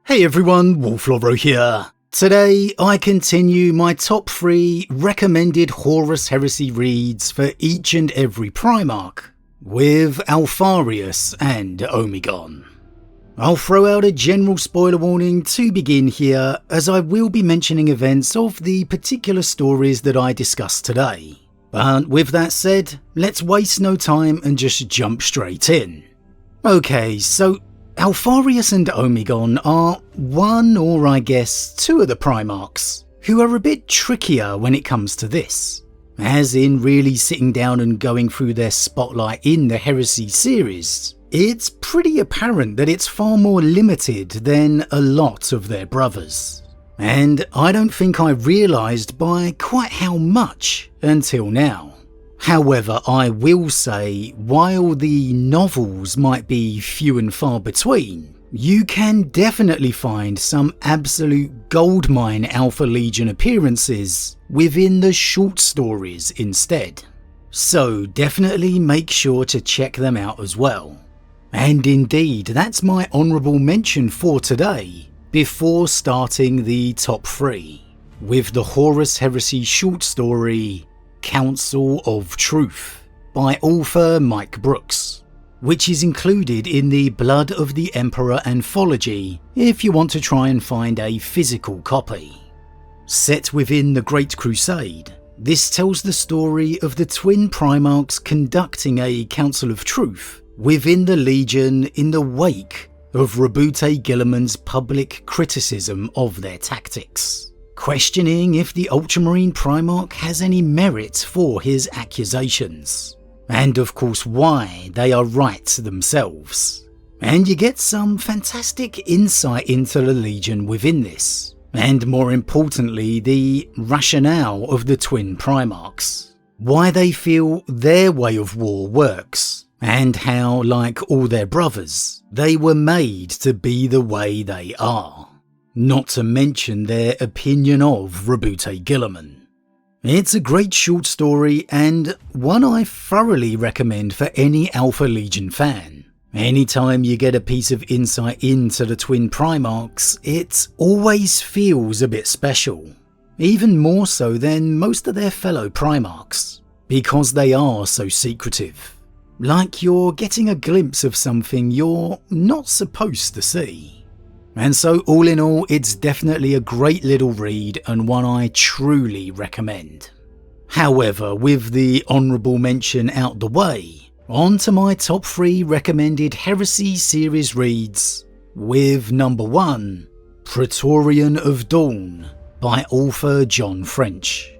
Hey everyone, Wolf Lord Rho here. Today I continue my top 3 recommended Horus Heresy reads for each and every Primarch, with Alpharius and Omegon. I'll throw out a general spoiler warning to begin here, as I will be mentioning events of the particular stories that I discuss today. But with that said, let's waste no time and just jump straight in. Okay, so Alpharius and Omegon are one, or I guess two of the Primarchs, who are a bit trickier when it comes to this, as in really sitting down and going through their spotlight in the Heresy series. It's pretty apparent that it's far more limited than a lot of their brothers, and I don't think I realised by quite how much until now. However, I will say, while the novels might be few and far between, you can definitely find some absolute goldmine Alpha Legion appearances within the short stories instead. So definitely make sure to check them out as well. And indeed, that's my honourable mention for today, before starting the top 3, with the Horus Heresy short story Council of Truth by author Mike Brooks, which is included in the Blood of the Emperor anthology if you want to try and find a physical copy. Set within the Great Crusade, this tells the story of the twin Primarchs conducting a Council of Truth within the Legion in the wake of Roboute Guilliman's public criticism of their tactics, questioning if the Ultramarine Primarch has any merit for his accusations, and of course why they are right themselves. And you get some fantastic insight into the Legion within this, and more importantly the rationale of the twin Primarchs, why they feel their way of war works, and how, like all their brothers, they were made to be the way they are. Not to mention their opinion of Roboute Guilliman. It's a great short story and one I thoroughly recommend for any Alpha Legion fan. Anytime you get a piece of insight into the twin Primarchs, it always feels a bit special. Even more so than most of their fellow Primarchs, because they are so secretive. Like you're getting a glimpse of something you're not supposed to see. And so all in all, it's definitely a great little read and one I truly recommend. However, with the honourable mention out the way, on to my top 3 recommended Heresy series reads, with number 1, Praetorian of Dawn by author John French.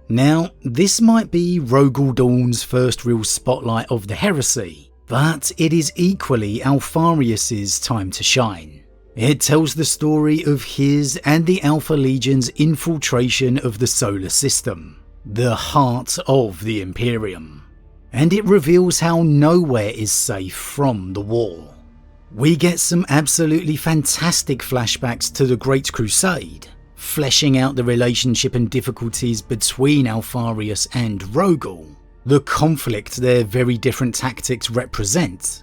Now, this might be Rogal Dawn's first real spotlight of the Heresy, but it is equally Alpharius's time to shine. It tells the story of his and the Alpha Legion's infiltration of the solar system, the heart of the Imperium, and it reveals how nowhere is safe from the war. We get some absolutely fantastic flashbacks to the Great Crusade, fleshing out the relationship and difficulties between Alpharius and Rogal, the conflict their very different tactics represent,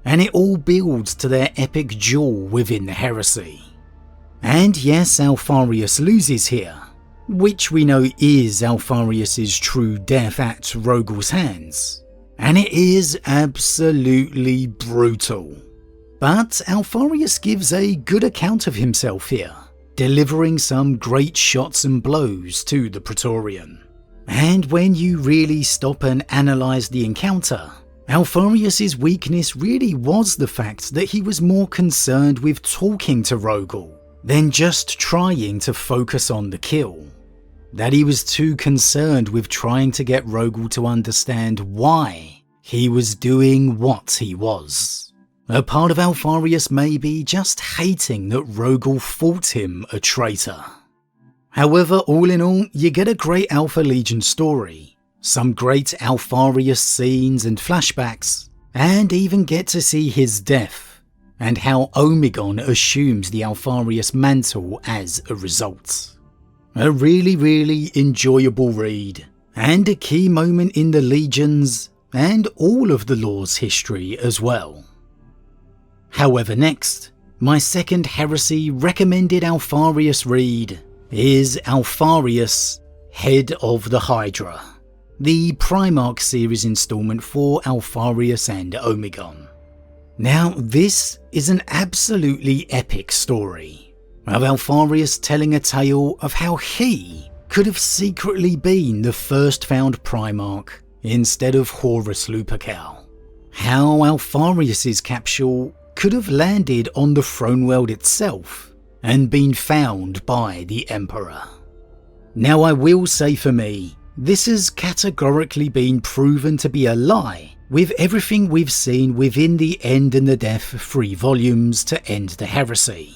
and it all builds to their epic duel within the Heresy. And yes, Alpharius loses here, which we know is Alpharius's true death at Rogal's hands, and it is absolutely brutal. But Alpharius gives a good account of himself here, delivering some great shots and blows to the Praetorian. And when you really stop and analyse the encounter, Alpharius's weakness really was the fact that he was more concerned with talking to Rogal than just trying to focus on the kill. That he was too concerned with trying to get Rogal to understand why he was doing what he was. A part of Alpharius may be just hating that Rogal thought him a traitor. However, all in all, you get a great Alpha Legion story, some great Alpharius scenes and flashbacks, and even get to see his death, and how Omegon assumes the Alpharius mantle as a result. A really enjoyable read, and a key moment in the Legion's and all of the Law's history as well. However, next, my second Heresy recommended Alpharius read is Alpharius, Head of the Hydra, the Primarch series installment for Alpharius and Omegon. Now, this is an absolutely epic story of Alpharius telling a tale of how he could have secretly been the first found Primarch instead of Horus Lupercal. How Alpharius's capsule could have landed on the throne world itself and been found by the Emperor. Now, I will say for me, this has categorically been proven to be a lie with everything we've seen within the End and the Death 3 volumes to end the heresy.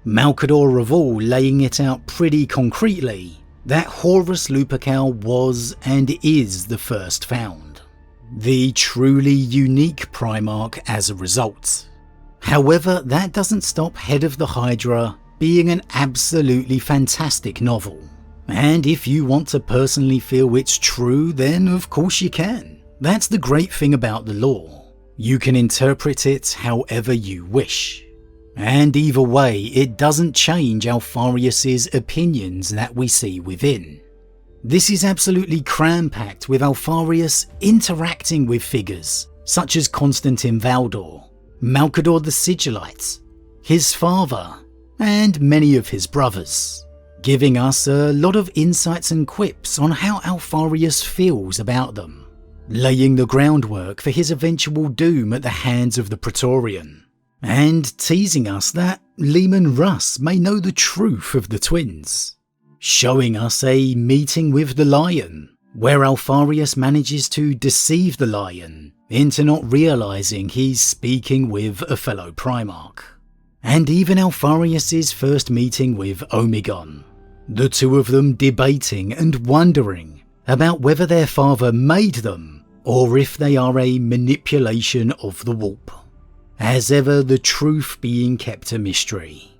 Malcador of all laying it out pretty concretely that Horus Lupercal was and is the first found, the truly unique Primarch as a result. However, that doesn't stop Head of the Hydra being an absolutely fantastic novel. And if you want to personally feel it's true, then of course you can. That's the great thing about the lore. You can interpret it however you wish. And either way, it doesn't change Alpharius's opinions that we see within. This is absolutely cram-packed with Alpharius interacting with figures such as Constantine Valdor, Malcador the Sigillite, his father, and many of his brothers, giving us a lot of insights and quips on how Alpharius feels about them, laying the groundwork for his eventual doom at the hands of the Praetorian, and teasing us that Leman Russ may know the truth of the twins, showing us a meeting with the Lion, where Alpharius manages to deceive the Lion into not realising he's speaking with a fellow Primarch, and even Alpharius's first meeting with Omegon, the two of them debating and wondering about whether their father made them or if they are a manipulation of the warp. As ever, the truth being kept a mystery.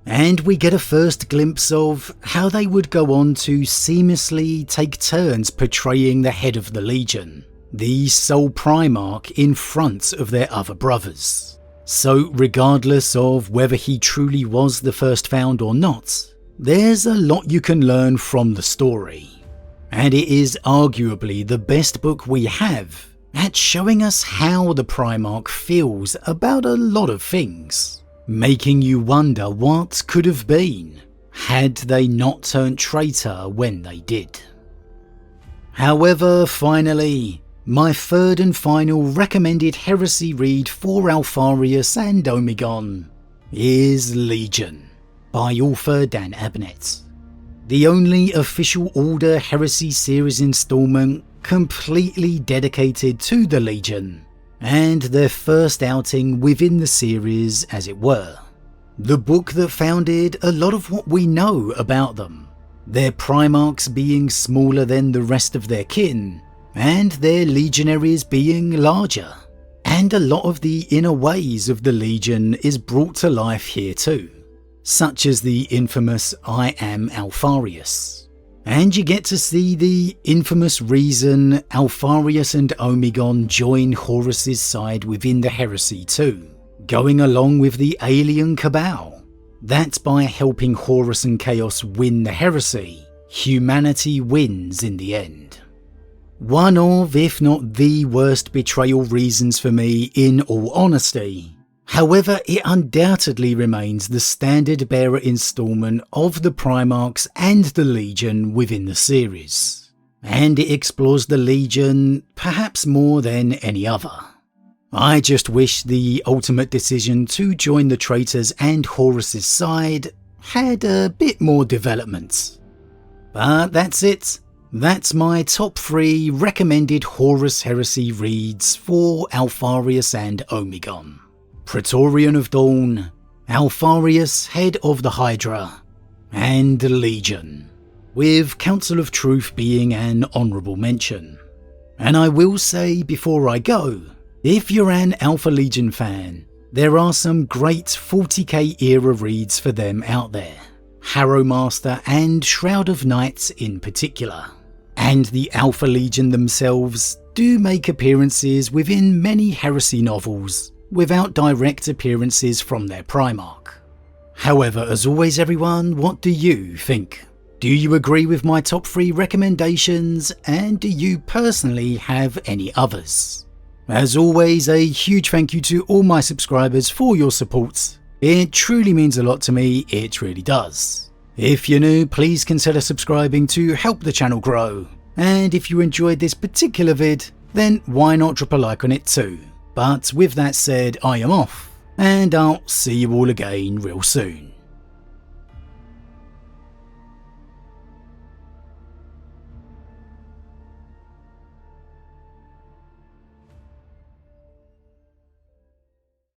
And we get a first glimpse of how they would go on to seamlessly take turns portraying the head of the Legion, the sole Primarch in front of their other brothers. So regardless of whether he truly was the first found or not, there's a lot you can learn from the story, and it is arguably the best book we have at showing us how the Primarch feels about a lot of things, making you wonder what could have been had they not turned traitor when they did. However, finally, my third and final recommended heresy read for Alpharius and Omegon is Legion by author Dan Abnett, the only official Order Heresy series installment completely dedicated to the Legion, and their first outing within the series as it were. The book that founded a lot of what we know about them, their Primarchs being smaller than the rest of their kin, and their legionaries being larger. And a lot of the inner ways of the Legion is brought to life here too, such as the infamous I am Alpharius. And you get to see the infamous reason Alpharius and Omegon join Horus's side within the heresy too, going along with the alien cabal. That by helping Horus and Chaos win the heresy, humanity wins in the end. One of, if not the worst betrayal reasons for me in all honesty. However, it undoubtedly remains the standard bearer installment of the Primarchs and the Legion within the series, and it explores the Legion perhaps more than any other. I just wish the ultimate decision to join the traitors and Horus's side had a bit more development. But that's it. That's my top 3 recommended Horus Heresy reads for Alpharius and Omegon. Praetorian of Dawn, Alpharius, Head of the Hydra, and Legion, with Council of Truth being an honourable mention. And I will say before I go, if you're an Alpha Legion fan, there are some great 40k era reads for them out there, Harrowmaster and Shroud of Night in particular. And the Alpha Legion themselves do make appearances within many heresy novels, without direct appearances from their Primarch. However, as always everyone, what do you think? Do you agree with my top 3 recommendations, and do you personally have any others? As always, a huge thank you to all my subscribers for your support. It truly means a lot to me, it really does. If you're new, please consider subscribing to help the channel grow. And if you enjoyed this particular vid, then why not drop a like on it too. But with that said, I am off, and I'll see you all again real soon.